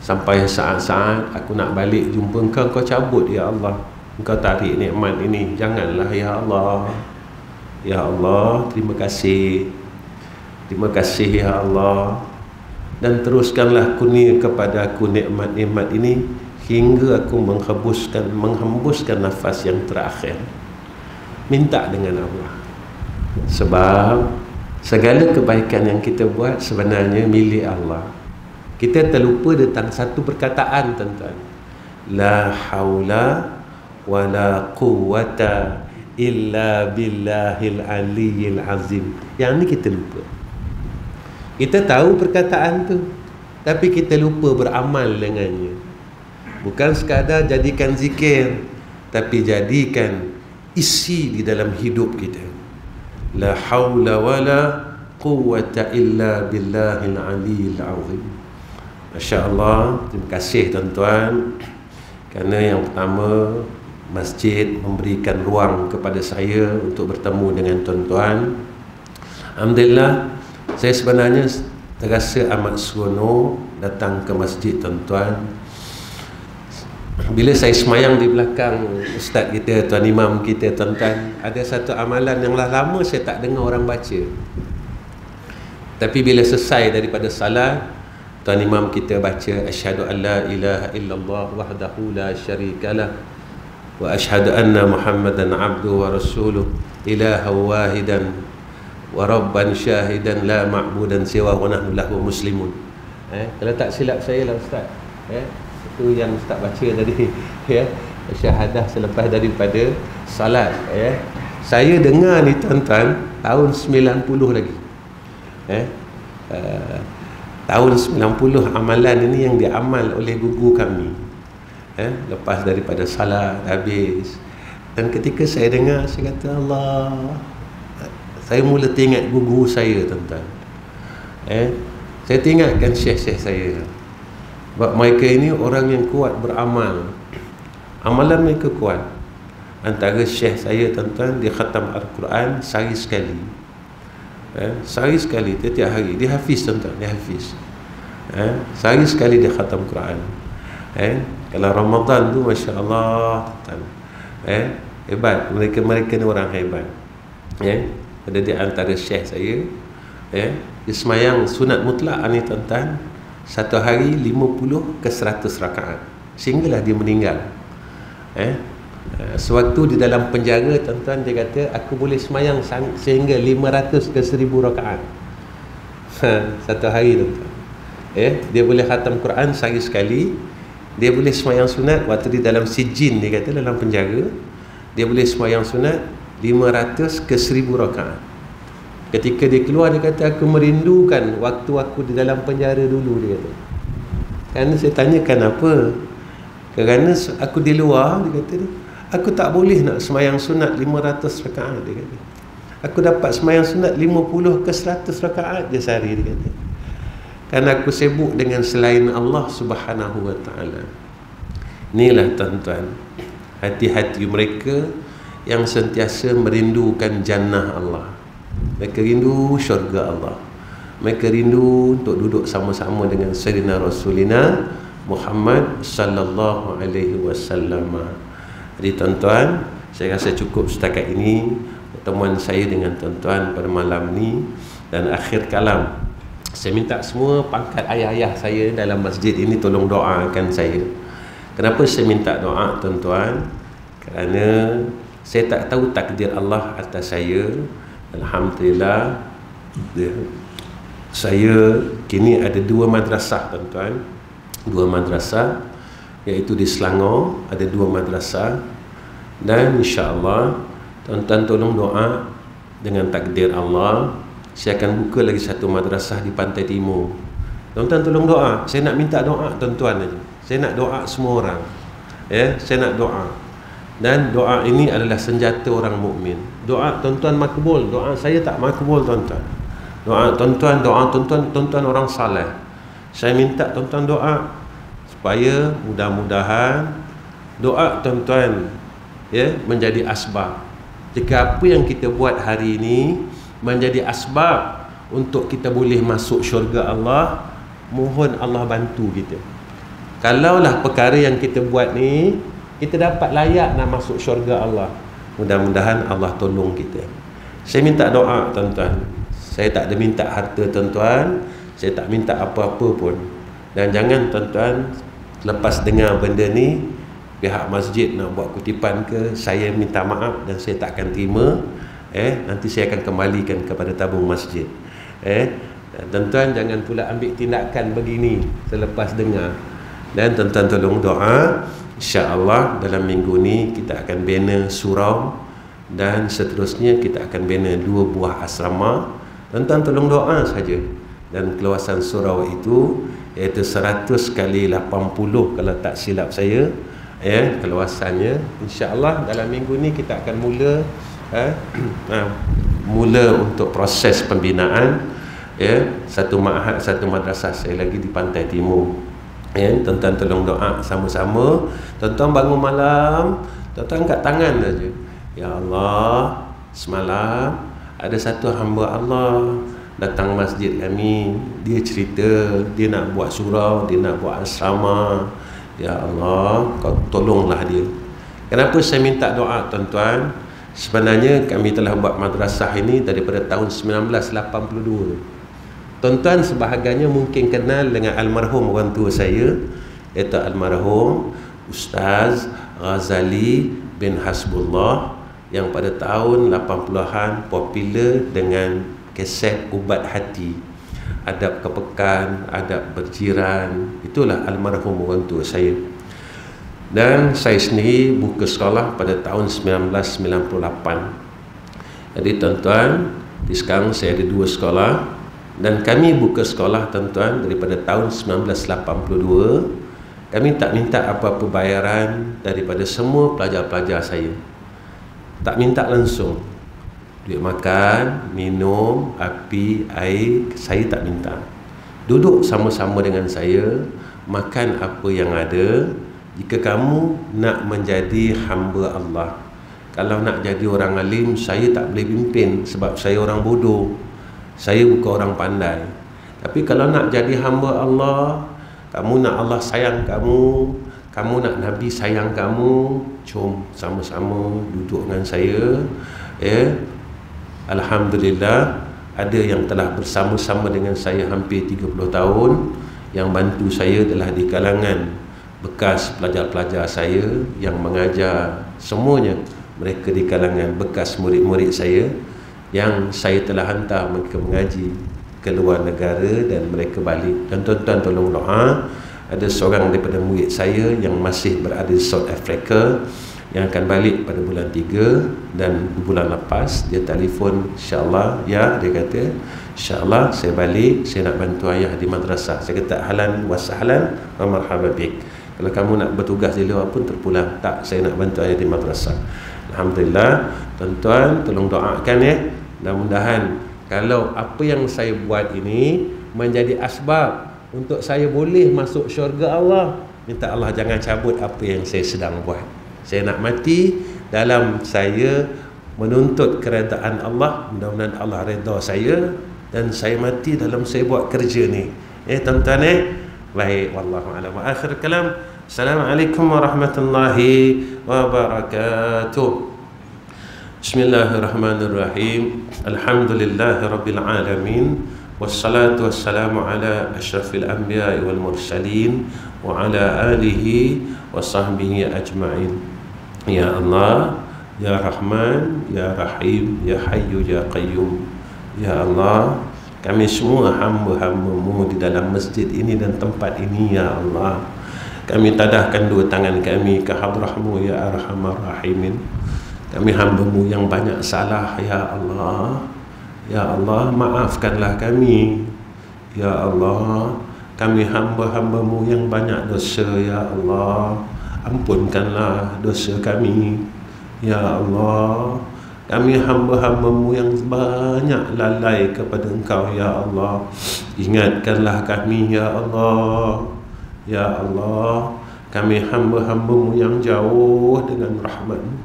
sampai saat-saat aku nak balik jumpa engkau, kau cabut, ya Allah. Engkau tarik nikmat ini. Janganlah, ya Allah. Ya Allah, terima kasih. Terima kasih, ya Allah. Dan teruskanlah kurnia kepada aku nikmat-nikmat ini hingga aku menghembuskan nafas yang terakhir. Minta dengan Allah. Sebab segala kebaikan yang kita buat sebenarnya milik Allah. Kita terlupa tentang satu perkataan, tuan-tuan. La haula wa la quwwata illa billahil aliyyil azim. Yang ni kita lupa. Kita tahu perkataan tu, tapi kita lupa beramal dengannya. Bukan sekadar jadikan zikir, tapi jadikan isi di dalam hidup kita. La haula wa la quwwata illa billahil aliyyil azim. Masya Allah, terima kasih, tuan-tuan. Kerana yang pertama masjid memberikan ruang kepada saya untuk bertemu dengan tuan-tuan. Alhamdulillah, saya sebenarnya terasa amat seronok datang ke masjid tuan-tuan. Bila saya semayang di belakang ustaz kita, tuan imam kita tuan-tuan, ada satu amalan yang lama saya tak dengar orang baca. Tapi bila selesai daripada salat, tuan imam kita baca asyhadu an la ilaha illallah wahdahu la syarikalah wa asyhadu anna muhammadan abduhu wa rasuluh ilaha wahidan wa rabban syahidan la ma'budan siwa wa nahnu lahu muslimun. Kalau tak silap saya lah ustaz, itu yang ustaz baca tadi, syahadah selepas daripada salat. Saya dengar ni tuan-tuan tahun 90 lagi. Tahun 90 amalan ini yang diamal oleh guru kami, lepas daripada salat habis. Dan ketika saya dengar, saya kata Allah, saya mula teringat guru saya tuan-tuan. Saya teringatkan syekh-syekh saya, sebab mereka ini orang yang kuat beramal, amalan mereka kuat. Antara syekh saya tuan-tuan, dia khatam Al-Quran sehari sekali. Sehari sekali, tiap hari dia hafiz tuan-tuan, dia hafiz. Sehari sekali dia khatam Quran. Kalau Ramadan tu Masya Allah tuan-tuan, hebat, mereka ni orang hebat. Ada di antara syekh saya, dia semayang sunat mutlak ni tuan-tuan, satu hari 50 ke 100 rakaat, sehinggalah dia meninggal. Sewaktu di dalam penjara tuan-tuan, dia kata aku boleh semayang sehingga 500 ke 1000 rakaat satu hari tuan-tuan. Dia boleh khatam Quran sehari sekali. Dia boleh semayang sunat waktu di dalam sijin, dia kata dalam penjara, dia boleh semayang sunat 500 ke 1000 rakaat. Ketika dia keluar, dia kata aku merindukan waktu aku di dalam penjara dulu, dia kata. Kerana saya tanya kenapa? Kerana aku di luar, dia kata, aku tak boleh nak semayang sunat 500 rakaat, dia kata. Aku dapat semayang sunat 50 ke 100 rakaat je sehari, dia kata. Kerana aku sibuk dengan selain Allah Subhanahu wa ta'ala. Inilah tuan-tuan, hati-hati mereka yang sentiasa merindukan jannah Allah. Mereka rindu syurga Allah. Mereka rindu untuk duduk sama-sama dengan Sayyidina Rasulina Muhammad sallallahu alaihi wasallam. Jadi tuan-tuan, saya rasa cukup setakat ini pertemuan saya dengan tuan-tuan pada malam ni. Dan akhir kalam, saya minta semua pangkat ayah-ayah saya dalam masjid ini tolong doakan saya. Kenapa saya minta doa tuan-tuan? Kerana saya tak tahu takdir Allah atas saya. Alhamdulillah, saya kini ada 2 madrasah tuan-tuan. 2 madrasah, iaitu di Selangor ada 2 madrasah. Dan insya-Allah tuan-tuan tolong doa, dengan takdir Allah saya akan buka lagi 1 madrasah di Pantai Timur. Tuan-tuan tolong doa. Saya nak minta doa tuan-tuan aja. Saya nak doa semua orang. Saya nak doa. Dan doa ini adalah senjata orang mukmin. Doa tuan-tuan makbul, doa saya tak makbul tuan-tuan. Doa tuan-tuan, doa tuan-tuan orang saleh. Saya minta tuan-tuan doa supaya mudah-mudahan doa tuan-tuan menjadi asbab. Jika apa yang kita buat hari ini menjadi asbab untuk kita boleh masuk syurga Allah, mohon Allah bantu kita. Kalaulah perkara yang kita buat ni kita dapat layak nak masuk syurga Allah, mudah-mudahan Allah tolong kita. Saya minta doa tuan-tuan. Saya tak ada minta harta tuan-tuan, saya tak minta apa-apa pun. Dan jangan tuan-tuan lepas dengar benda ni pihak masjid nak buat kutipan ke, saya minta maaf dan saya tak akan terima. Nanti saya akan kembalikan kepada tabung masjid. Tuan-tuan jangan pula ambil tindakan begini selepas dengar. Dan tuan-tuan tolong doa, insya-Allah dalam minggu ni kita akan bina surau, dan seterusnya kita akan bina 2 buah asrama. Tuan-tuan tolong doa saja. Dan keluasan surau itu iaitu 100 kali 80 kalau tak silap saya, keluasannya. Insya-Allah dalam minggu ni kita akan mula untuk proses pembinaan satu ma'had, satu madrasah saya lagi di Pantai Timur. Tuan-tuan tolong doa sama-sama. Tuan-tuan bangun malam, Tuan-tuan angkat tangan saja. Ya Allah, semalam ada satu hamba Allah datang masjid kami. Dia cerita, dia nak buat surau, dia nak buat asrama. Ya Allah, kau tolonglah dia. Kenapa saya minta doa, tuan-tuan? Sebenarnya kami telah buat madrasah ini daripada tahun 1982. Tuan-tuan sebahagiannya mungkin kenal dengan almarhum orang tua saya, iaitu almarhum Ustaz Ghazali bin Hasbullah, yang pada tahun 80-an popular dengan keset Ubat Hati, Adab Kepekan, Adab Berjiran. Itulah almarhum orang tua saya. Dan saya sendiri buka sekolah pada tahun 1998. Jadi tuan-tuan, di sekarang saya ada 2 sekolah. Dan kami buka sekolah, tuan-tuan, daripada tahun 1982. Kami tak minta apa-apa bayaran daripada semua pelajar-pelajar saya. Tak minta langsung. Duit makan, minum, api, air, saya tak minta. Duduk sama-sama dengan saya, makan apa yang ada. Jika kamu nak menjadi hamba Allah, kalau nak jadi orang alim, saya tak boleh pimpin sebab saya orang bodoh. Saya bukan orang pandai. Tapi kalau nak jadi hamba Allah, kamu nak Allah sayang kamu, kamu nak Nabi sayang kamu, jom sama-sama duduk dengan saya. Alhamdulillah, ada yang telah bersama-sama dengan saya hampir 30 tahun. Yang bantu saya adalah di kalangan bekas pelajar-pelajar saya yang mengajar, semuanya mereka di kalangan bekas murid-murid saya yang saya telah hantar mereka mengaji ke luar negara dan mereka balik. Dan tuan-tuan tolong doa, ada seorang daripada murid saya yang masih berada di South Africa yang akan balik pada bulan 3, dan bulan lepas dia telefon, insya-Allah ya, dia kata insya-Allah saya balik, saya nak bantu ayah di madrasah. Saya kata ahlan wa sahlan wa marhaban bik. Kalau kamu nak bertugas di luar pun terpulang. Tak, saya nak bantu ayah di madrasah. Alhamdulillah, tuan-tuan tolong doakan ya. Mudah-mudahan kalau apa yang saya buat ini menjadi asbab untuk saya boleh masuk syurga Allah. Minta Allah jangan cabut apa yang saya sedang buat. Saya nak mati dalam saya menuntut keredaan Allah. Mudah-mudahan Allah redha saya, dan saya mati dalam saya buat kerja ni. Tuan-tuan baik, wallahu a'lam. Wa akhir kalam. Assalamualaikum warahmatullahi wabarakatuh. Bismillahirrahmanirrahim. Alhamdulillahirabbil alamin. Wassalatu wassalamu ala asyrafil anbiya'i wal mursalin wa ala alihi wa sahbihi ajma'in. Ya Allah, ya Rahman, ya Rahim, ya Hayyu, ya Qayyum. Ya Allah, kami semua hamba-hamba-Mu di dalam masjid ini dan tempat ini, ya Allah. Kami tadahkan 2 tangan kami ke hadrah-Mu, ya Arhamar Rahimin. Kami hamba-Mu yang banyak salah, ya Allah. Ya Allah, maafkanlah kami. Ya Allah, kami hamba-hamba-Mu yang banyak dosa, ya Allah. Ampunkanlah dosa kami, ya Allah. Kami hamba-hamba-Mu yang banyak lalai kepada Engkau, ya Allah. Ingatkanlah kami, ya Allah. Ya Allah, kami hamba-hamba-Mu yang jauh dengan rahmat-Mu,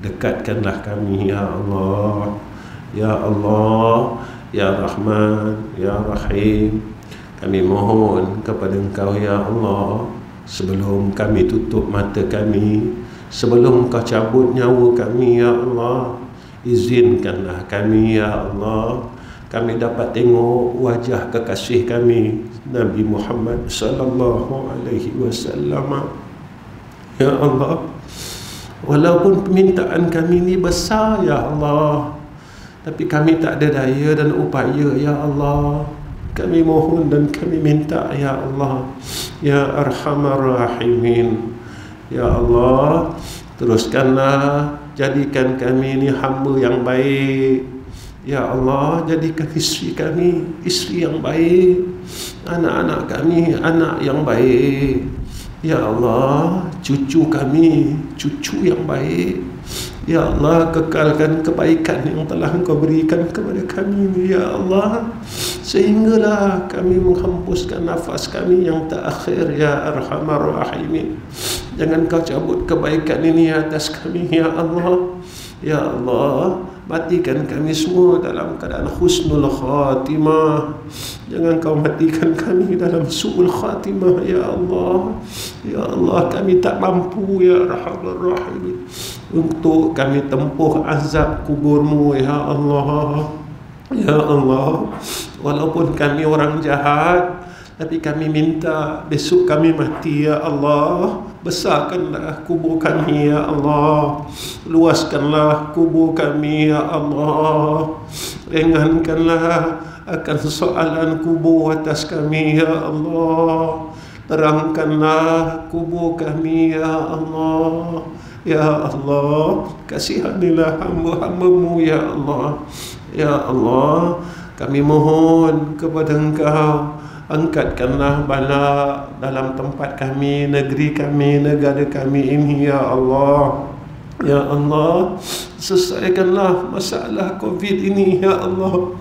dekatkanlah kami, ya Allah. Ya Allah, ya Rahman, ya Rahim, kami mohon kepada Engkau, ya Allah. Sebelum kami tutup mata kami, sebelum Kau cabut nyawa kami, ya Allah, izinkanlah kami, ya Allah, kami dapat tengok wajah kekasih kami Nabi Muhammad sallallahu alaihi wasallam. Ya Allah, walaupun permintaan kami ni besar, ya Allah, tapi kami tak ada daya dan upaya, ya Allah. Kami mohon dan kami minta, ya Allah, ya Arhamar Rahimin. Ya Allah, teruskanlah jadikan kami ini hamba yang baik. Ya Allah, jadikan isteri kami isteri yang baik, anak-anak kami anak yang baik. Ya Allah, cucu kami cucu yang baik. Ya Allah, kekalkan kebaikan yang telah Engkau berikan kepada kami ini, Ya Allah, sehinggalah kami menghembuskan nafas kami yang terakhir, Ya Arhamar Rahimin. Jangan Kau cabut kebaikan ini atas kami, Ya Allah. Ya Allah, matikan kami semua dalam keadaan husnul khatimah. Jangan Kau matikan kami dalam su'ul khatimah, Ya Allah. Ya Allah, kami tak mampu, Ya Arhamar Rahimin, untuk kami tempuh azab kuburmu, Ya Allah. Ya Allah, walaupun kami orang jahat, tapi kami minta besok kami mati, Ya Allah. Besarkanlah kubur kami, Ya Allah. Luaskanlah kubur kami, Ya Allah. Ringankanlah akan soalan kubur atas kami, Ya Allah. Terangkanlah kubur kami, Ya Allah. Ya Allah, kasihanilah hamba-hamba-Mu, Ya Allah. Ya Allah, kami mohon kepada Engkau, angkatkanlah bala dalam tempat kami, negeri kami, negara kami ini, Ya Allah. Ya Allah, selesaikanlah masalah COVID ini, Ya Allah.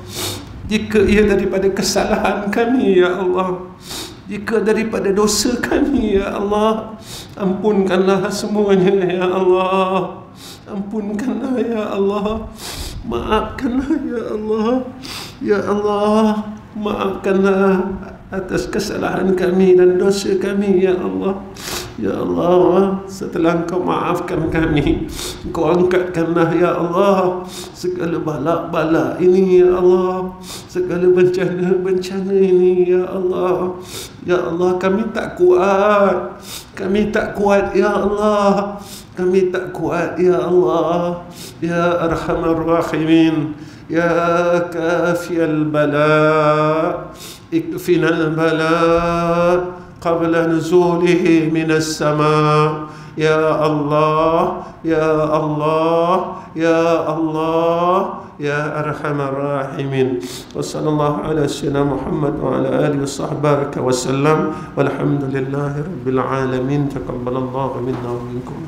Jika ia daripada kesalahan kami, Ya Allah, jika daripada dosa kami, Ya Allah, ampunkanlah semuanya, Ya Allah. Ampunkanlah, Ya Allah. Maafkanlah, Ya Allah. Ya Allah, maafkanlah atas kesalahan kami dan dosa kami, Ya Allah. Ya Allah, setelah Engkau maafkan kami, Engkau angkatkanlah, Ya Allah, segala bala-bala ini, Ya Allah, segala bencana-bencana ini, Ya Allah. Ya Allah, kami tak kuat. Kami tak kuat, Ya Allah. Kami tak kuat, Ya Allah. Ya Arhamar Rahimin, Ya Kafiyal Bala, ikfina al-bala qabla nuzulihi minas sama. Ya Allah, Ya Allah, Ya Allah, Ya Arhamar Rahimin. Wa sallallahu ala sayyidina Muhammad wa ala alihi wa sahbihi wa sallam. Walhamdulillahi rabbil alamin. Taqabbalallahu minna wa minkum.